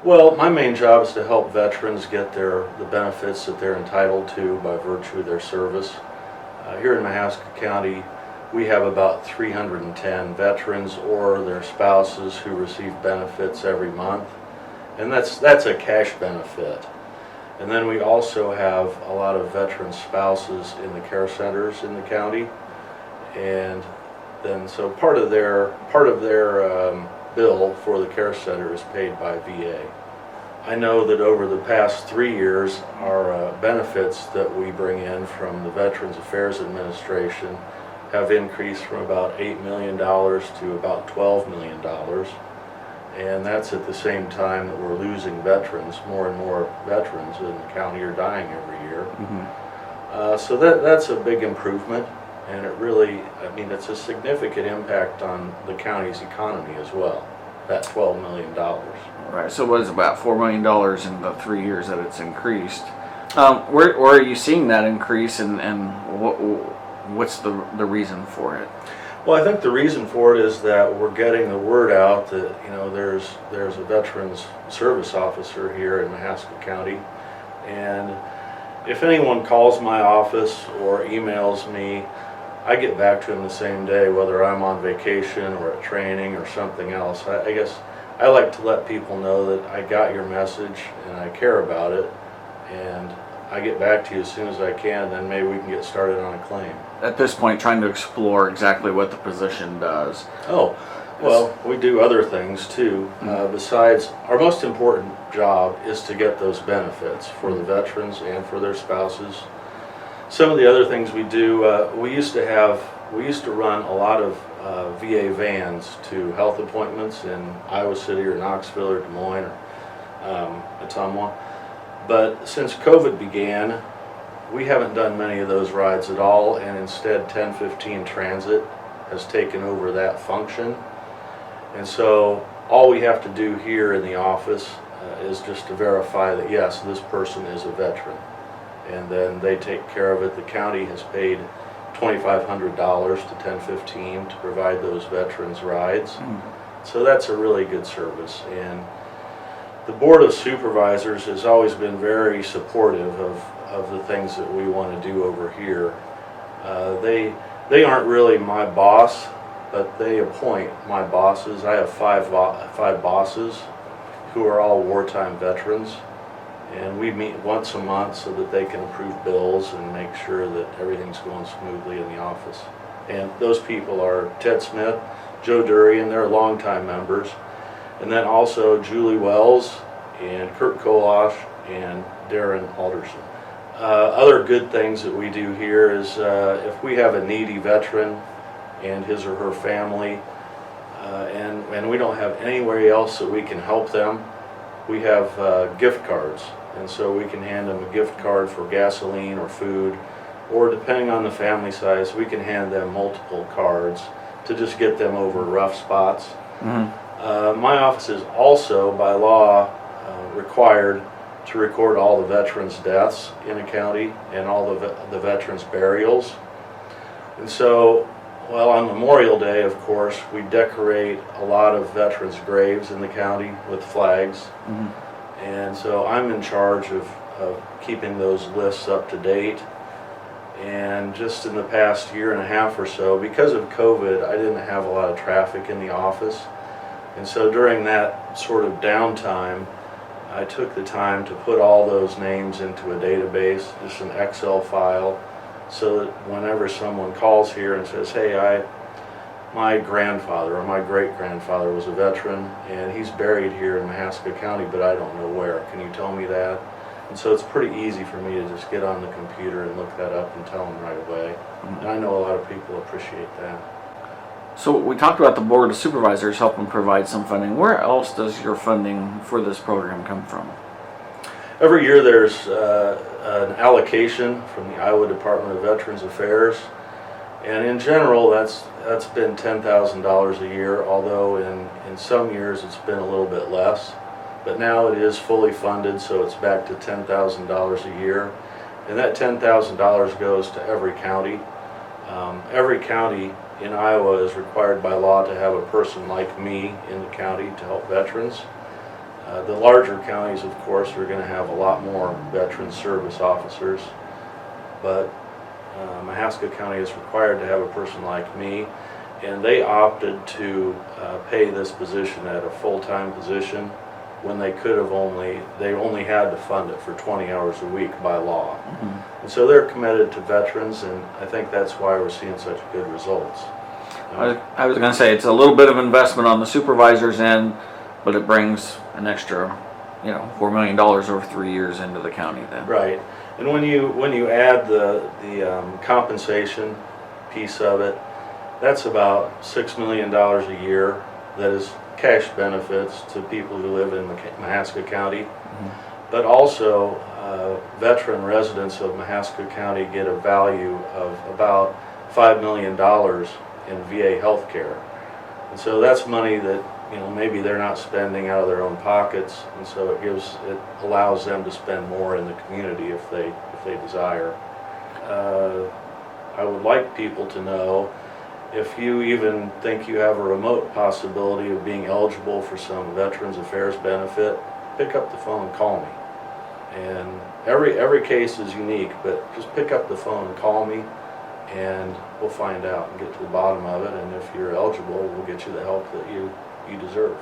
Well, my main job is to help veterans get the benefits that they're entitled to by virtue of their service. Here in Mahaska County, we have about 310 veterans or their spouses who receive benefits every month, and that's a cash benefit. And then we also have a lot of veteran spouses in the care centers in the county, and then so part of their bill for the care center is paid by VA. I know that over the past 3 years, our benefits that we bring in from the Veterans Affairs Administration have increased from about $8 million to about $12 million. And that's at the same time that we're losing veterans. More and more veterans in the county are dying every year. So that's a big improvement, and it really, I mean, it's a significant impact on the county's economy as well, that $12 million. Right, so what is about $4 million in the 3 years that it's increased? Where are you seeing that increase, and what's the reason for it? Well, I think the reason for it is that we're getting the word out that, you know, there's a veterans service officer here in Mahaska County, and if anyone calls my office or emails me, I get back to them the same day, whether I'm on vacation or at training or something else. I guess I like to let people know that I got your message and I care about it, and I get back to you as soon as I can, then maybe we can get started on a claim. At this point, trying to explore exactly what the position does. Oh, well, we do other things too. Besides, our most important job is to get those benefits for the veterans and for their spouses. Some of the other things we do, we used to run a lot of VA vans to health appointments in Iowa City or Knoxville or Des Moines or Ottumwa. But since COVID began, we haven't done many of those rides at all, and instead 1015 Transit has taken over that function. And so all we have to do here in the office is just to verify that yes, this person is a veteran, and then they take care of it. The county has paid $2,500 to 1015 to provide those veterans rides. So that's a really good service, and the Board of Supervisors has always been very supportive of the things that we want to do over here. They aren't really my boss, but they appoint my bosses. I have five bosses who are all wartime veterans, and we meet once a month so that they can approve bills and make sure that everything's going smoothly in the office. And those people are Ted Smith, Joe Durian, they're longtime members, and then also Julie Wells and Curt and Darren Alderson. Other good things that we do here is if we have a needy veteran and his or her family, and we don't have anywhere else that we can help them, we have gift cards, and so we can hand them a gift card for gasoline or food, or depending on the family size, we can hand them multiple cards to just get them over rough spots. My office is also by law required to record all the veterans' deaths in a county and all the veterans' burials. And so, well, on Memorial Day, of course, we decorate a lot of veterans' graves in the county with flags. And so I'm in charge of keeping those lists up to date. And just in the past year and a half or so, because of COVID, I didn't have a lot of traffic in the office. And so during that sort of downtime, I took the time to put all those names into a database, just an Excel file, so that whenever someone calls here and says, hey, my grandfather or my great-grandfather was a veteran and he's buried here in Mahaska County, but I don't know where. Can you tell me that? And so it's pretty easy for me to just get on the computer and look that up and tell them right away. And I know a lot of people appreciate that. So we talked about the Board of Supervisors helping provide some funding. Where else does your funding for this program come from? Every year there's an allocation from the Iowa Department of Veterans Affairs, and in general that's been $10,000 a year, although in some years it's been a little bit less. But now it is fully funded, so it's back to $10,000 a year, and that $10,000 goes to every county. Every county in Iowa is required by law to have a person like me in the county to help veterans. The larger counties, of course, are going to have a lot more veteran service officers, but Mahaska County is required to have a person like me, and they opted to pay this position at a full-time position when they could have they only had to fund it for 20 hours a week by law. Mm-hmm. And so they're committed to veterans, and I think that's why we're seeing such good results. I was going to say it's a little bit of investment on the supervisor's end, but it brings an extra, $4 million over 3 years into the county then. Right, and when you add the compensation piece of it, that's about $6 million a year that is cash benefits to people who live in Mahaska County. Mm-hmm. But also veteran residents of Mahaska County get a value of about $5 million in VA health care. And so that's money that maybe they're not spending out of their own pockets, and so it allows them to spend more in the community if they desire. I would like people to know, if you even think you have a remote possibility of being eligible for some Veterans Affairs benefit, pick up the phone and call me. And every case is unique, but just pick up the phone and call me, and we'll find out and get to the bottom of it. And if you're eligible, we'll get you the help that you deserve.